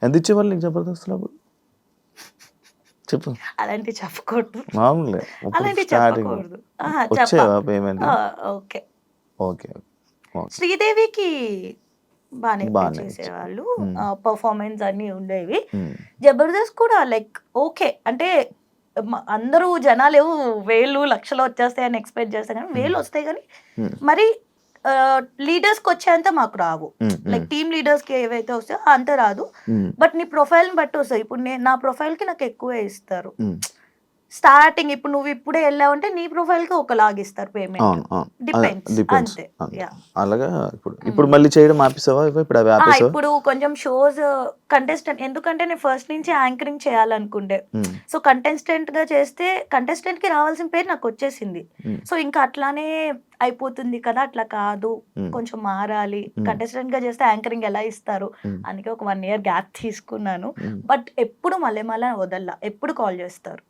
ఎంత ఇచ్చేవాళ్ళు నీకు జబర్దస్త్లో అప్పుడు? చెప్పు. అలాంటివి చెప్పకూడదు, మామూలుగా అలాంటివి స్టార్టింగ్ చెప్పకూడదు. వచ్చేవా పేమెంట్? ఓకే. ఓకే. శ్రీదేవికి బాగానే పే బాగానే చేసేవాళ్ళు, మ్మ్. పర్ఫార్మెన్స్ అన్ని ఉండేవి. మ్మ్. జబర్దస్త్ కూడా లైక్ ఓకే అంటే అందరూ జనాలు ఏమో వేలు లక్షలు వచ్చేస్తాయని ఎక్స్పెక్ట్ చేస్తాం కానీ వేలు వస్తాయి కానీ మ్మ్. మరి లీడర్స్కి వచ్చేంత మాకు రావు. మ్మ్. లైక్ టీమ్ లీడర్స్కి ఏవైతే వస్తాయో అంత రాదు. మ్మ్. బట్ నీ ప్రొఫైల్ని బట్టి వస్తాయి. ఇప్పుడు నా ప్రొఫైల్కి నాకు ఎక్కువే ఇస్తారు. మ్మ్. స్టార్టింగ్ ఇప్పుడు నువ్వు ఇప్పుడే వెళ్ళావంటే నీ ప్రొఫైల్కి ఒకలాగా ఇస్తారు పేమెంట్. అవును అవును డిపెండ్స్ డిపెండ్స్ అంతే. అలాగా. ఇప్పుడు మళ్ళీ చేయడం ఆపేసావా? ఇప్పుడు అవి ఆపేసావా? ఇప్పుడు కొంచెం షోస్ కంటెస్టెంట్, ఎందుకంటే నేను ఫస్ట్ నుంచి యాంకరింగ్ చేయాలనుకుంటే, మ్మ్. సో కంటెస్టెంట్ గా చేస్తే కంటెస్టెంట్ కి రావాల్సిన పేరు నాకు వచ్చేసింది. మ్మ్. సో ఇంకా అట్లానే అయిపోతుంది కదా, అట్లా కాదు మ్మ్. కొంచెం మారాలి. మ్మ్. కంటెస్టెంట్ గా చేస్తే యాంకరింగ్ ఎలా ఇస్తారు, మ్మ్. అందుకే ఒక 1 year గ్యాప్ తీసుకున్నాను. మ్మ్. బట్ ఎప్పుడు మళ్ళీ వదల్లా, ఎప్పుడు కాల్ చేస్తారు.